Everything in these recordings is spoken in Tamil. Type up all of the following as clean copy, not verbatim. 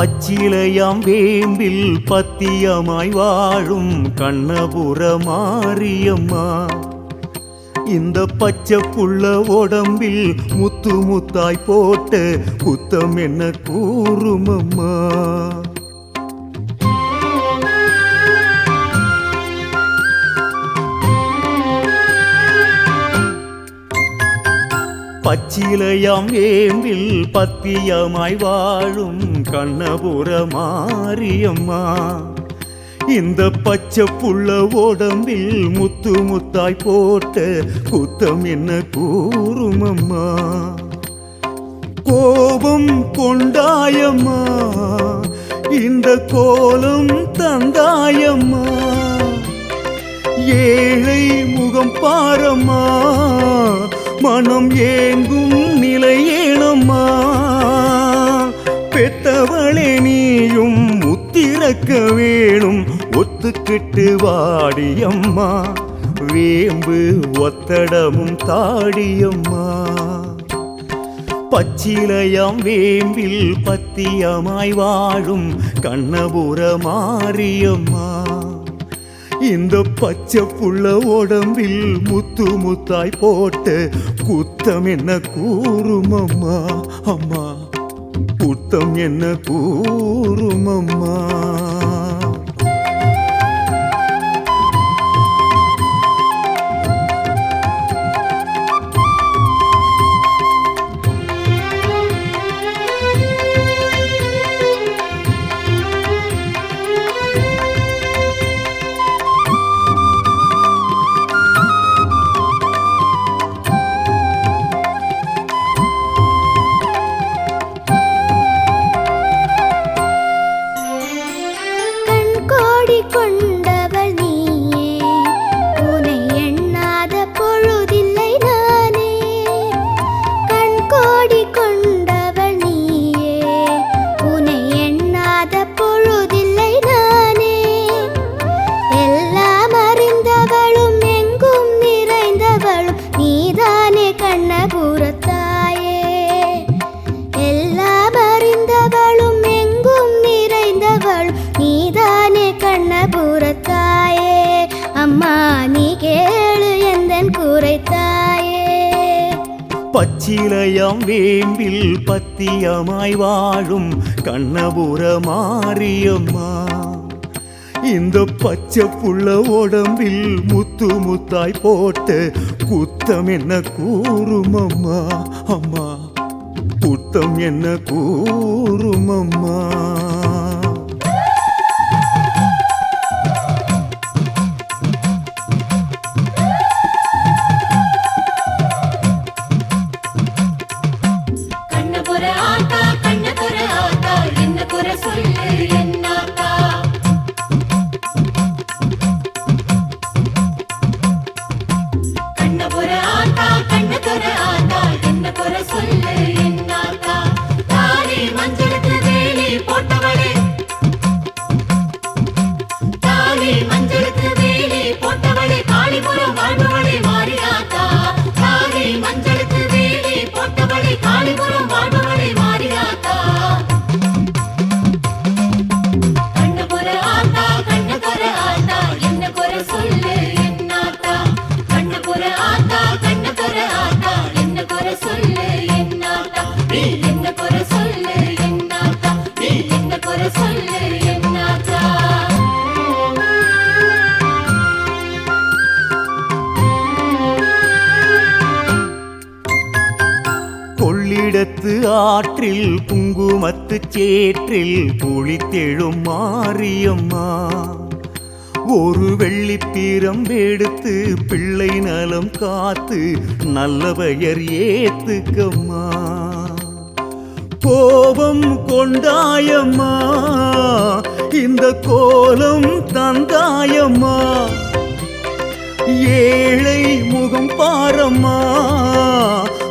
பச்சிலையாம் வேம்பில் பத்தியமாய் வாழும் கண்ணபுர மாரியம்மா, இந்த பச்சை புள்ள உடம்பில் முத்து முத்தாய் போட்ட குத்தம் என்ன கூறுமம்மா. பச்சிலையாம் வேம்பில் பத்தியமாய் வாழும் கண்ணபுர மாரியம்மா, இந்த பச்சை புள்ள உடம்பில் முத்து முத்தாய் போட்ட குத்தம் என்ன கூறுமம்மா. கோபம் கொண்டாயம்மா, இந்த கோலம் தந்தாயம்மா, ஏழை முகம் பாரம்மா, மனம் ஏங்கும் நிலையேனம்மா. பெத்தவளே நீயும் முத்திரக்க வேணும், ஒத்துக்கிட்டு வாடியம்மா, வேம்பு ஒத்தடமும் தாடியம்மா. பச்சிலையாம் வேம்பில் பத்தியமாய் வாழும் கண்ணபுர மாரியம்மா, இந்த பச்சை புள்ள உடம்பில் முத்து முத்தாய் போட்ட குத்தம் என்ன கூறுமம்மா. அம்மா குத்தம் என்ன கூறுமம்மா. கொண்டவள் நீயே, உனை எண்ணாத பொழுதில்லை நானே. கண் கோடி கொண்டவள் நீயே, உனை எண்ணாத பொழுதில்லை நானே. எல்லாம் அறிந்தவளும் எங்கும் நிறைந்தவளும் நீதானே கண்ணபுரத்தாயே. எல்லாம் அறிந்தவளும் எங்கும் நிறைந்தவளும் நீதானே கண்ணபுரத்தாயே. அம்மா நீ கேளு எந்தன் குறைத்தாயே. பச்சிலையாம் வேம்பில் பத்தியமாய் வாழும் கண்ணபுர மாரியம்மா, இந்த பச்சை புள்ள உடம்பில் முத்து முத்தாய் போட்ட குத்தம் என்ன கூறுமம்மா. அம்மா குத்தம் என்ன கூறுமம்மா. கொள்ளிடத்து ஆற்றில் குங்குமத்து சேற்றில் குளித்தெழும் மாரியம்மா, ஒரு வெள்ளிப்பீரம் எடுத்து பிள்ளை நலம் காத்து நல்ல பெயர் ஏத்துக்கம்மா. கோபம் கொண்டாயம்மா, இந்த கோலம் தந்தாயம்மா, ஏழை முகம் பாரம்மா,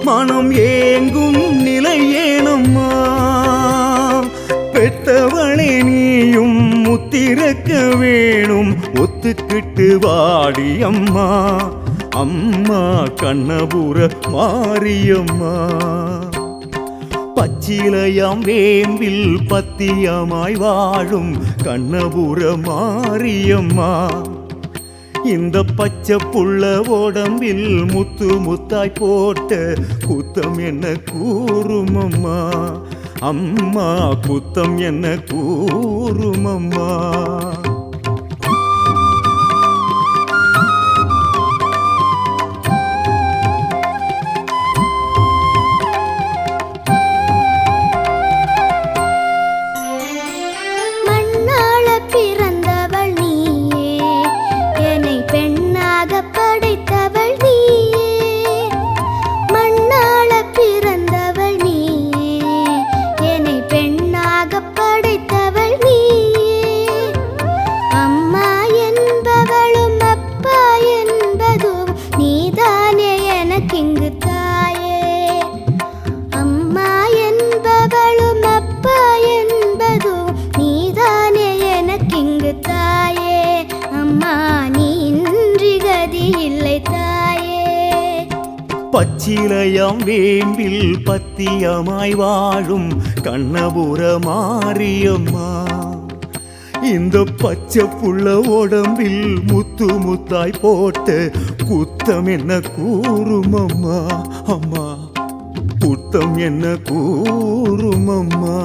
மனம் ஏங்கும் நிலையேனம்மா. பெத்தவளே நீயும் முத்திரக்க வேணும், ஒத்துக்கிட்டு வாடியம்மா, அம்மா கண்ணபுர மாரியம்மா. பச்சிலையாம் வேம்பில் பத்தியமாய் வாழும் கண்ணபுர மாரியம்மா, இந்த பச்சை புள்ள உடம்பில் முத்து முத்தாய் போட்ட குத்தம் என்ன கூறுமம்மா, அம்மா குத்தம் என்ன கூறுமம்மா. பச்சிலையாம் வேம்பில் பத்தியமாய் வாழும் கண்ணபுர மாரியம்மா, இந்த பச்சை புள்ள உடம்பில் முத்து முத்தாய் போட்ட குத்தம் என்ன கூறுமம்மா, அம்மா குத்தம் என்ன கூறுமம்மா.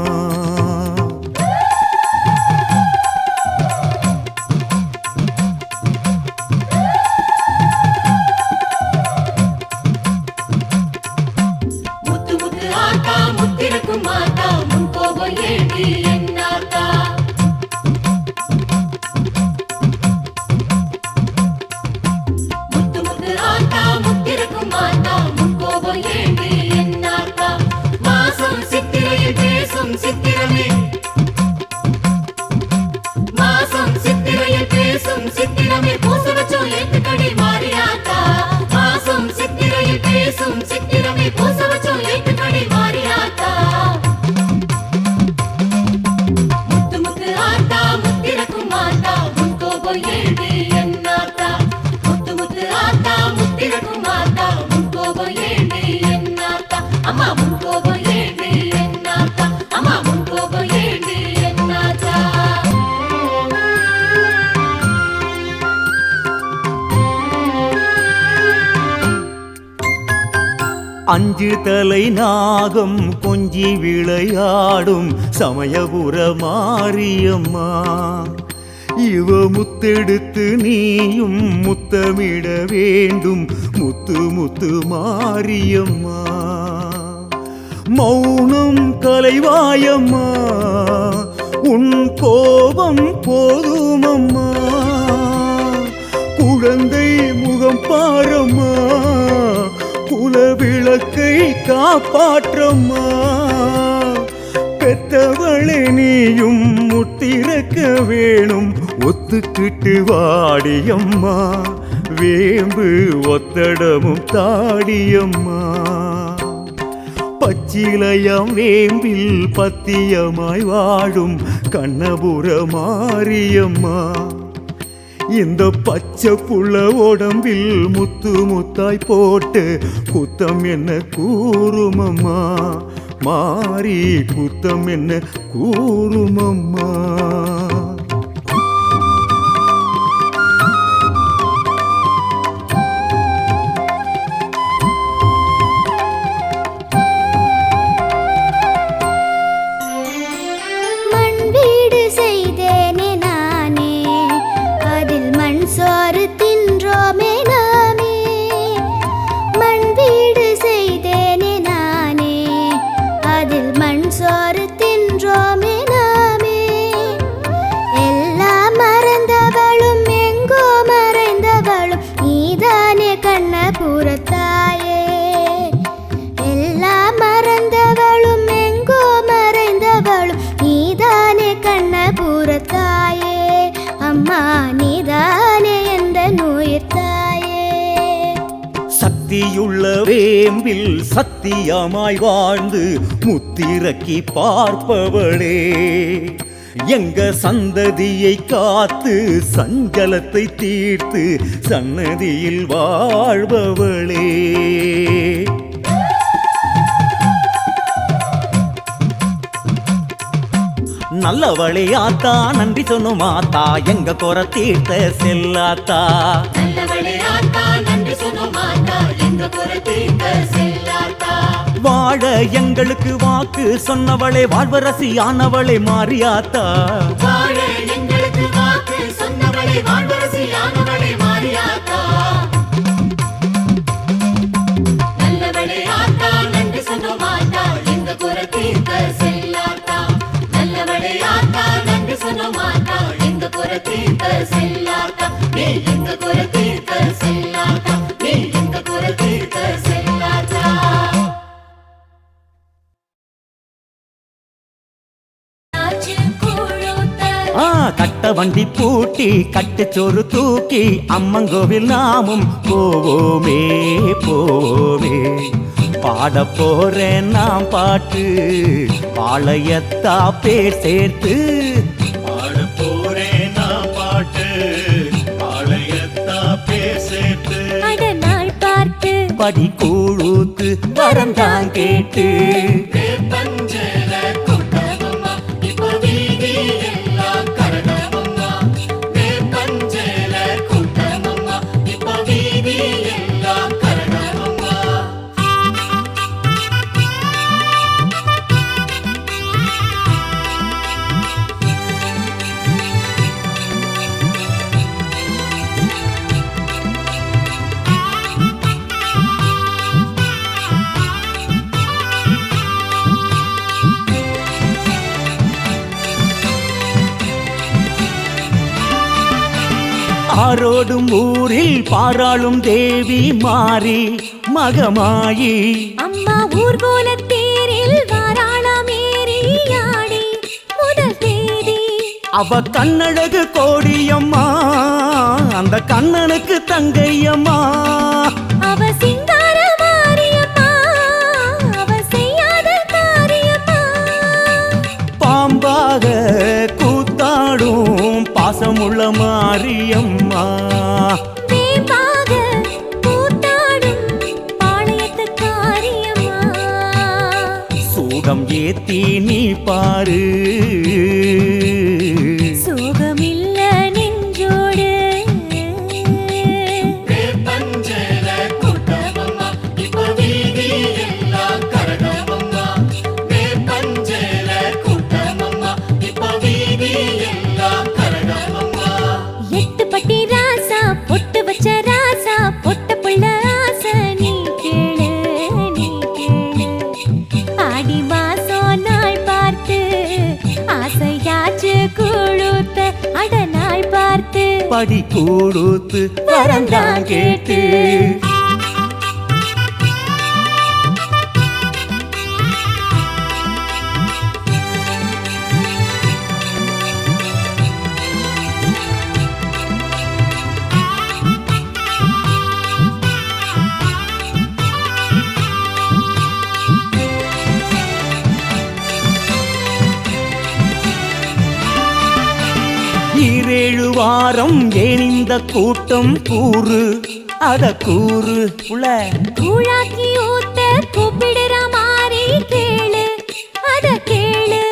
அஞ்சு தலை நாகம் கொஞ்சி விளையாடும் சமயபுர மாரியம்மா, இவ முத்தெடுத்து நீயும் முத்தமிட வேண்டும் முத்து முத்து மாரியம்மா. மௌனம் கலைவாயம்மா, உன் கோபம் போதுமம்மா, குழந்தை முகம் பாரம்மா, குல விளக்கை காப்பாற்றம்மா. பெத்தவளே நீயும் முத்திறக்க வேணும் ஒத்துக்கிட்டு வாடியம்மா, வேம்பு ஒத்தடமும் தாடியம்மா. பச்சிலையாம் வேம்பில் பத்தியமாய் வாழும் கண்ணபுர மாரியம்மா, இந்த பச்சை புள்ள உடம்பில் முத்து முத்தாய் போட்டு குத்தம் என்ன கூறுமம்மா, மாறி குத்தம் என்ன கூறுமம்மா. சக்தியுள்ள வேம்பில் சத்தியமாய் வாழ்ந்து முத்திரக்கி பார்ப்பவளே, எங்க சந்ததியை காத்து சஞ்சலத்தை தீர்த்து சன்னதியில் வாழ்பவளே. நல்லவளே ஆத்தா நன்றி சொன்னோம் ஆத்தா எங்க குறை தீர்த்த செல்லாத்தா நல்லவளே ஆத்தா நன்றி சொன்னோம் ஆத்தா எங்க குறை தீர்த்த செல்லாத்தா வாழ எங்களுக்கு வாக்கு சொன்னவளே வாழ்வரசியானவளே மாரியாத்தா வாழ எங்களுக்கு வாக்கு சொன்னவளே வாழ்வரசியானவளே மாரியாத்தா நல்லவளே ஆத்தா நன்றி சொன்னோம் ஆத்தா எங்க குறை தீர்த்த செல்லாத்தா நல்லவளே ஆத்தா நன்றி சொன்னோம் ஆத்தா எங்க குறை தீர்த்த செல்லாத்தா நீ எங்க குறை தீர்த்த செல்லாத்தா நீ எங்க குறை தீர்த்த செல்லாத்தா கட்ட வண்டி பூட்டி கட்டுச்சோறு தூக்கி அம்மங்கோவில் நாமும் போவோமே போவோமே பாட போறேன் நாம் பாட்டு பாளையத்தா பேர் சேர்த்து பாட போறேன் நான் பாட்டு பாளையத்தா பேர் சேர்த்து நாள் பார்த்து படி கூழுத்து வரந்தான் கேட்டு பஞ்சல கூட்டமம்மா இப்ப வீதி எல்லாம் கரகமம்மா பஞ்சல கூட்டமம்மா இப்ப வீதி எல்லாம் கரகமம்மா ஆரோடும் ஊரில் பாராளும் தேவி மாறி மகமாயி அம்மா ஊர்கோல தேரில் வாராளமேரி ஆடி முதல் தேதி அவ கண்ணழகு கோடியம்மா அந்த கண்ணனுக்கு தங்கையம்மா அவ சிங்கார மாரியம்மா அவ செய்யாத காரியம்மா பாம்பாக கூத்தாடும் பாசமுள்ள மாரியம்மா வேம்பாக கூத்தாடும் பாளையத்து காரியம்மா சூடம் ஏத்தி நீ பாரு சோகமில்ல நெஞ்சோடு பஞ்சல கூட்டமம்மா இப்ப வீதி எல்லாம் கரகமம்மா பஞ்சல கூட்டமம்மா இப்ப வீதி எல்லாம் கரகமம்மா எட்டு பட்டி ராசா பொட்டு வச்ச ராசா பொட்ட புள்ள ஆசை நீ கேளு நீ கேளு ஆடி மாசம் நாள் பார்த்து ஆசையாச்சு குழுத்த அட நாள் பார்த்து படி கூடுத்து வரந்தான் கேட்டு ஈரேழு வாரம் ஏன் இந்த கூட்டம் கூறு அத கூறு புள்ள கூழாக்கி ஊத்த கூப்பிடுற மாதிரி கேளு அத கேளு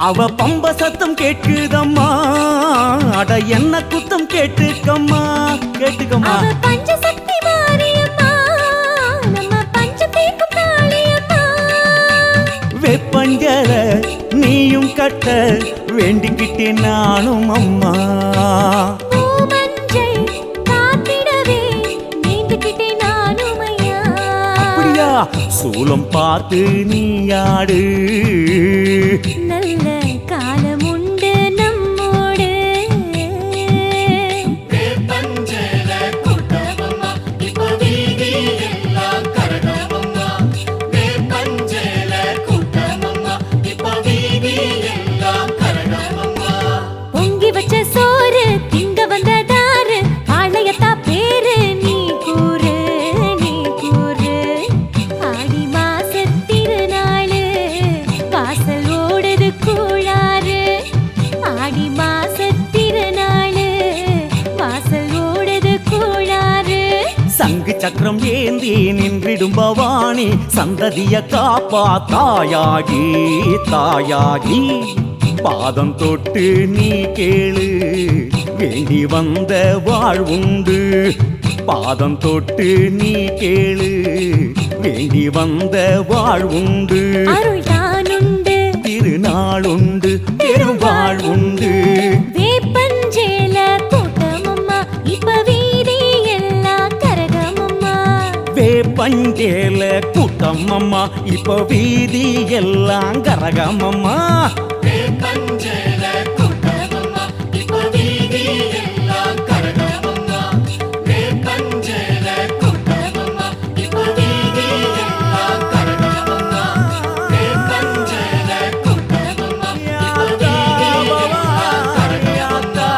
அவ பம்ப சத்தம் கேட்குதம்மா அட என்ன குத்தம் கேட்டுக்கம்மா கேட்டுக்கம்மா அவ பஞ்சசக்தி மாரியம்மா நம்ம பஞ்ச தீக்கும் காளியம்மா வெப்பஞ்சல நீயும் கட்ட வேண்டிக்கிட்டே நானும் அம்மா பூமஞ்சை காத்திடவே நீந்துக்கிட்டே நானும் ஐயா அப்படியா சூலம் பார்த்து நீ ஆடு நல்ல காலம் உண்டு நம்மோடு பஞ்சல கூட்டமம்மா இப்ப வீதி எல்லாம் கரகமம்மா பஞ்சல கூட்டமம்மா இப்ப வீதி எல்லாம் கரகமம்மா பொங்கி வச்ச சோறு திங்க வந்ததாரு பாளையத்தா பேரு நீ கூறு நீ கூறு ஆடி மாச திருநாளு வாசல் ஓடுது கூழாறு ஆடி மாச திருநாளு வாசல் ஓடுது கூழாறு சங்கு சக்கரம் ஏந்தி நின்றிடும் பவானி சந்ததிய காப்பா தாயாகி தாயாகி பாதம் தொட்டு நீ கேளு வேண்டி வந்த வாழ்வுண்டு பாதம் தொட்டு நீ கேளு வேண்டி வந்த வாழ்வுண்டு அருள் தானுண்டு திருநாளுண்டு பெருவாழ்வுண்டு வேப்பஞ்சேல கூட்டமம்மா இப்ப வீதி எல்லாம் கரகமம்மா வேப்பஞ்சேல கூட்டமம்மா இப்ப வீதி எல்லாம் கரகமம்மா வேப்பஞ்சேல கூட்டமம்மா இப்ப வீதி எல்லாம் கரகமம்மா வேப்பஞ்சேல கூட்டமம்மா இப்ப வீதி எல்லாம் கரகமம்மா வேப்பஞ்சேல கூட்டமம்மா இப்ப வீதி எல்லாம் கரகமம்மா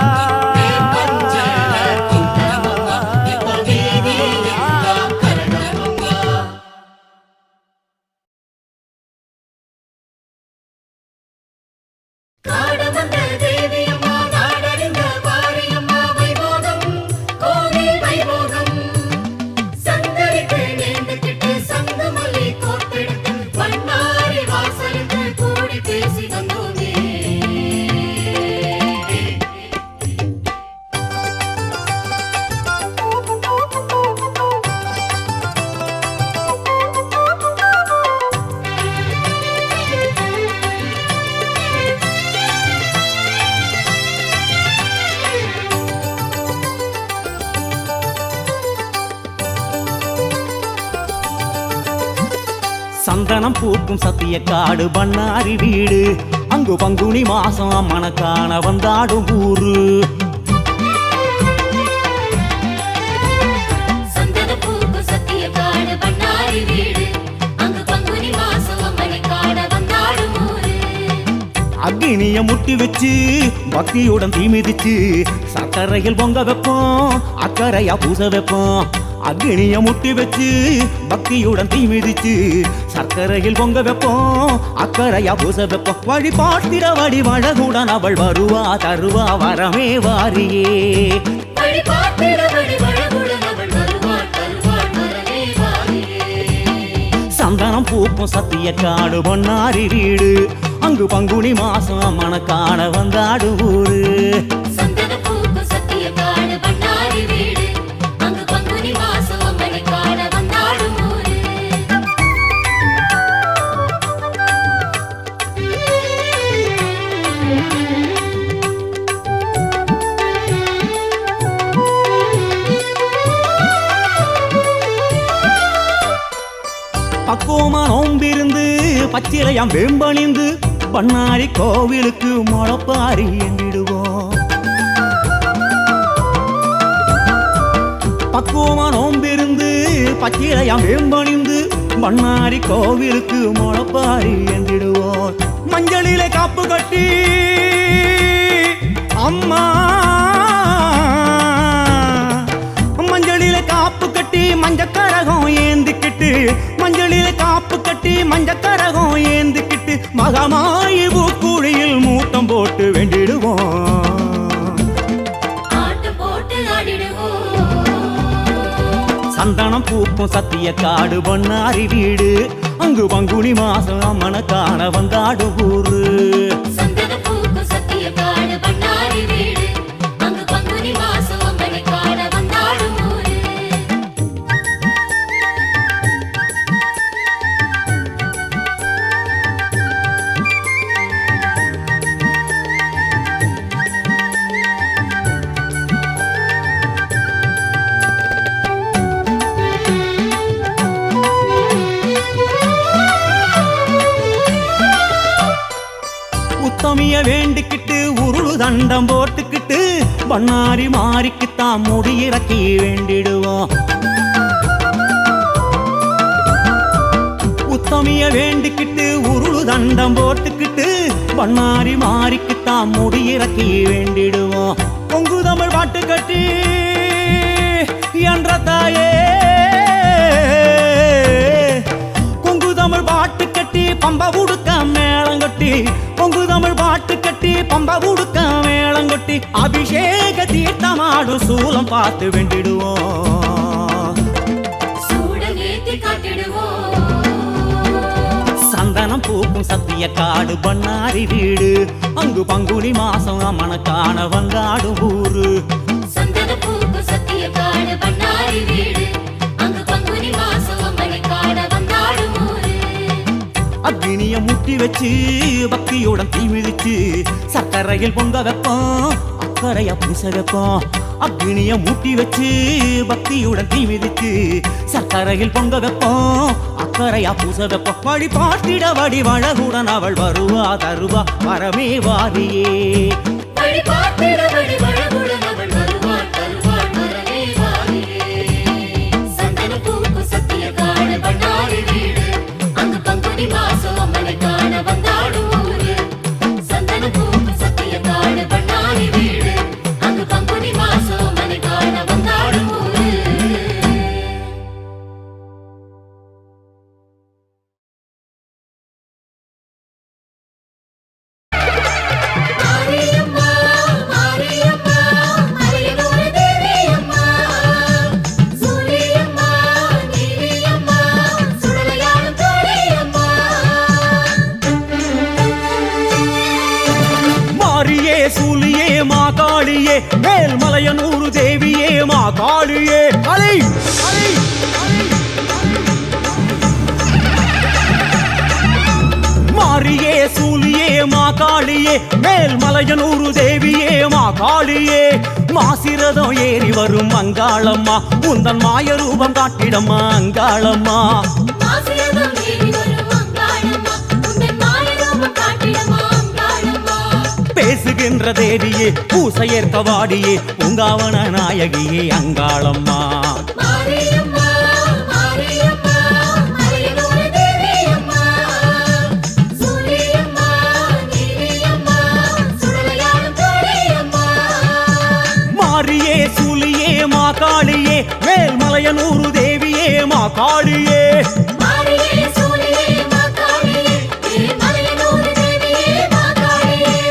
வேப்பஞ்சேல கூட்டமம்மா இப்ப வீதி எல்லாம் கரகமம்மா காடமந்த தேவியம்மா நாடறிந்த மாரியம்மா வைபோகம் கோவில் வைபோகம் சங்கரிக்கு நேர்ந்துக்கிட்டு சங்கமல்லி கோத்தெடுத்து வண்ணாரி வாசலுக்கு கூடி பேசி வந்தோமே சந்தனம் பூக்கும் சத்திய காடு பண்ணாரி வீடு அங்கு பங்குனி மாசம் அம்மன காண வந்தாடும் ஊரு சந்தனப்பூக்கு சத்திய காடு பண்ணாரி வீடு அங்கு பங்குனி மாசம் அம்மனை காண வந்தாடும் ஊரு அக்னிய முட்டி வச்சு பக்தியுடன் தீ மிதிச்சு சக்கரையில் பொங்க வைப்போம் அக்கறையா பூச வைப்போம் அக்னிய முட்டி வச்சு பக்தியுடன் தீ மிதிச்சு சர்க்கரையில் பொங்க வைப்போம் அக்கறையா பூச வைப்போம் வழிபாட்டிட வடிவழகுடன் அவள் வருவா தருவா வரமே வாரியே வழிபாட்டிட வடிவழகுடன் அவள் வருவாள் தருவாள் வரமே வாரியே சந்தனம் பூக்கும் சத்திய காடு பொன்னாரி வீடு அங்கு பங்குனி மாசம் அம்மன காண வந்தாடு ஊரு சந்தனப்பூக்கு சத்திய காடு பண்ணாரி வீடு அங்கு பங்குனி மாசம் அம்மனை காண வந்தாடும் ஊரு பக்குவமா நோம்பிருந்து பச்சிலையாம் வேம்பணிந்து பண்ணாரி கோவிலுக்கு முளப்பாரி என்றிடுவோம் பக்குவமா நோம்பிருந்து பச்சிலையாம் வேம்பணிந்து பண்ணாரி கோவிலுக்கு முளப்பாரி என்றிடுவோம் மஞ்சளிலே காப்பு கட்டி அம்மா மஞ்சளிலே காப்பு கட்டி மஞ்சக்கரகம் ஏந்திக்கிட்டு மஞ்சளிலே காப்பு கட்டி மஞ்சக்கரகம் ஏந்திக்கிட்டு மகமாயி பூக்குழியில் மூட்டம் போட்டு வேண்டிடுவோம் ஆட்டு போட்டு ஆடிடுவோம் சந்தனம் பூக்கும் சத்திய காடு பொன்னாரி வீடு அங்கு பங்குனி மாசம் அம்மன காண வந்தாடு ஊரு சந்தனப்பூக்கு சத்திய காடு பண்ணாரி வீடு அங்கு பங்குனி மாசம் அம்மனை காண வந்தாடும் ஊரு உத்தமிய வேண்டிக்கிட்டு உருளு தண்டம் போட்டுக்கிட்டு பண்ணாரி மாறிக்குத்தான் முடி இறக்கி வேண்டிடுவோம் உத்தமிய வேண்டிக்கிட்டு உருளு தண்டம் போட்டுக்கிட்டு பண்ணாரி மாறிக்குத்தான் முடி இறக்கி வேண்டிடுவோம் பொங்கு தமிழ் பாட்டு கட்டி என்ற தாயே பொங்கு தமிழ் பாட்டு கட்டி பம்ப உடுக்க மேளங்கொட்டி பொங்கு தமிழ் பாட்டு கட்டி பம்ப உடுக்க மேளங்கொட்டி அபிஷேக தீர்த்தமாடும் சூலம் பார்த்து வேண்டிடுவோம் சூட ஏத்தி காட்டிடுவோம் சந்தனம் பூக்கும் பூக்கும் சத்திய காடு பண்ணாரி வீடு அங்கு பங்குனி மாசம் அம்மனுக்கான வந்தாடும் ஊரு சந்தன பூக்கு சத்திய காடு பண்ணாரி வீடு அங்கு பங்குனி மாசம் அம்மனை காண வந்தாடும் ஊரு அக்னிய முட்டி வச்சு பக்தியுடன் தீ மிதிச்சு சர்க்கரையில் பொங்க வைப்போம் அக்கறையா பூச வைப்போம் அக்னிய மூட்டி வச்சு பக்தியுடன் தீ மிதிச்சு சர்க்கரையில் பொங்க வைப்போம் அக்கறையா பூச வைப்போம் வழி பாட்டிட வடி வழகுடன் அவள் வருவா தருவா வரமே வாரியே வழி பார்த்திட வழி வழகுடன் அவள் வருவாள் தருவாள் வரவே வாரியே சந்தன பூக்கு சத்திய காடு பண்ணாரி வீடு அங்கு பங்குனி மாசம் அம்மனை காண வந்தாடும் ஊரு சந்தன பூக்கு சத்திய காடு பண்ணாரி வீடு அங்கு பங்குனி மாசம் அம்மனை காண வந்தாடும் ஊரு மாரியம்மா மாரியம்மா மலையனூர் தேவியம்மா சூரியம்மா நீலியம்மா சுடலையாடும் தோழியம்மா மாரியே சூலியே மாகாளியே மேல்மலையனூரு தேவியே மாகாளியே அலை அலை மாரியே சூலியே மாகாளியே மேல்மலையனூரு தேவியே மாகாளியே மாசிரதம் ஏறி வரும் அங்காளம்மா உந்தன் மாய ரூபம் காட்டிடம்மா அங்காளம்மா மாசிரதம் ஏறி வரும் அங்காளம்மா உந்தன் மாயரூபம் காட்டிடம்மா அங்காளம்மா பேசுகின்ற தேவியே பூசையேற்க வாடியே பூங்காவன நாயகியே அங்காளம்மா மாரியம்மா மாரியம்மா மலையனூர் தேவியம்மா சூரியம்மா நீலியம்மா சுடலையாடும் தோழியம்மா மாரியே சூலியே மாகாளியே மேல்மலையனூரு தேவியே மாகாளியே மாரியே சூரியே மாகாளியே மலையனூர் தேவியே மாகாளியே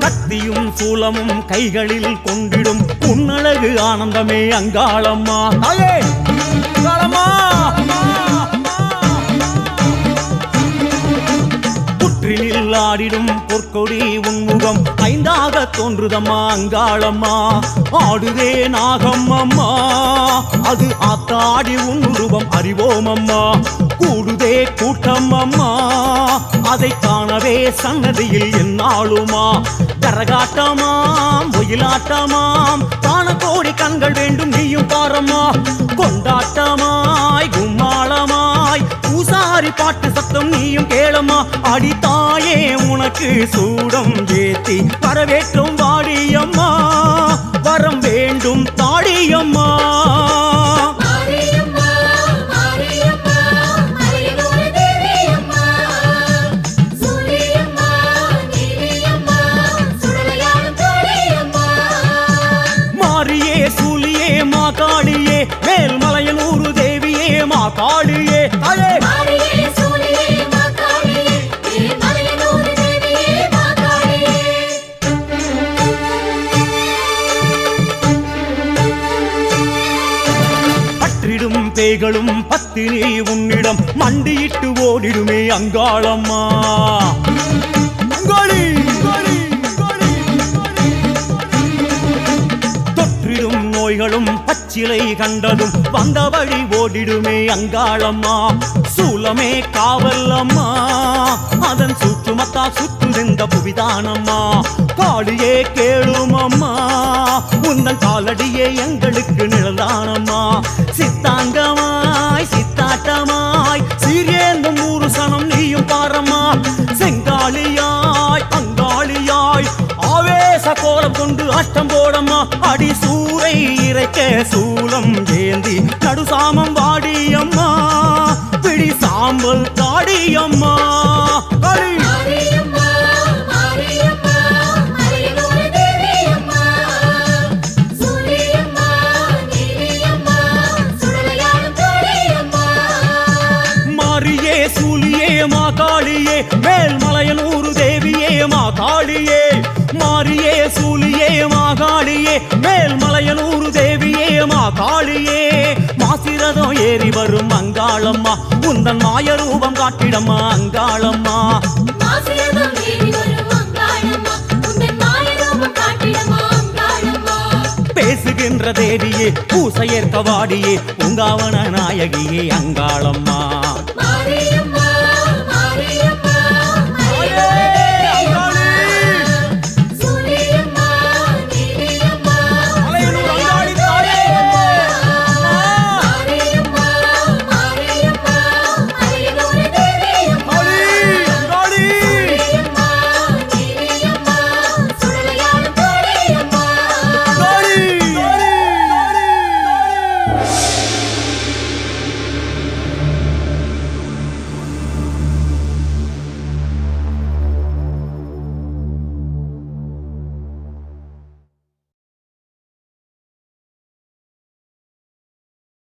கத்தியும் சூலமும் கைகளில் கொண்டிடும் உன்னழகு ஆனந்தமே அங்காளம்மா தாயே அங்காளம்மா புற்றினில் ஆடிடும் பொற்கொடி உன்முகம் ஐந்தாக தோன்றுதம்மா அங்காளம்மா ஆடுதே நாகம் அம்மா அது ஆத்தாடி உன் உருவம் அறிவோம் அம்மா கூடுதே கூட்டம் அம்மா அதை காணவே சன்னதியில் என்னாளுமா கரகாட்டமாம் ஒயிலாட்டமாம் காண கோடி கண்கள் வேண்டும் நீயும் பாரம்மா கொண்டாட்டமாய் கும்மாளமாய் பூசாரி பாட்டு சத்தம் நீயும் கேளம்மா அடித்தாயே உனக்கு சூடம் ஏத்தி வரவேற்றும் வாடியம்மா வரம் வேண்டும் தாடியம்மா மாரியம்மா மாரியம்மா மலையனூர் தேவியம்மா சூரியம்மா நீலியம்மா சுடலையாடும் தோழியம்மா மாரியே சூலியே மாகாளியே மேல்மலையனூரு தேவியே மாகாளியே தாயே மாரியே சூரியே மாகாளியே மலையனூர் தேவியே மாகாளியே பற்றிடும் பேய்களும் பத்தினி உன்னிடம் மண்டியிட்டு ஓடிடுமே அங்காளம்மா அங்காளி அங்காளி, அங்காளி, அங்காளி. தொற்றிடும் நோய்களும் பச்சிலை கண்டதும் வந்த வழி ஓடிடுமே அங்காளம்மா சூலமே காவல் அம்மா அதன் சுற்றுமத்தா சுற்றுகின்ற புவிதானம்மா காளியே கேளும் அம்மா உந்தன் காலடியே எங்களுக்கு நிழலானம்மா சித்தாங்கமாய் சித்தாட்டமாய் சீரியேந்தும் ஊரு சனம் நீயும் பாரம்மா செங்காளியாய் அங்காளியாய் ஆவேச கோலம் கொண்டு அஷ்டம் போடம்மா அடி சூரை இறைக்க சூலம் ஏந்தி நடுசாமம் வாடியம்மா பிடி சாம்பல் தாடியம்மா களி மாரியம்மா மாரியம்மா மலையனூர் தேவியம்மா காளியே மாரியே சூலியே மாகாளியே மேல்மலையனூர் தேவியே மா காளியே மாசிரதம் ஏறி வரும் அங்காளம்மா உந்தன் மாய ரூபம் காட்டிடம்மா அங்காளம்மா மாசிரதம் ஏறி வரும் அங்காளம்மா உந்தன் மாய ரூபம் காட்டிடம்மா அங்காளம்மா பேசுகின்ற தேவியே பூசையேற்க வாடியே பூங்காவன நாயகியே அங்காளம்மா மாரியம்மா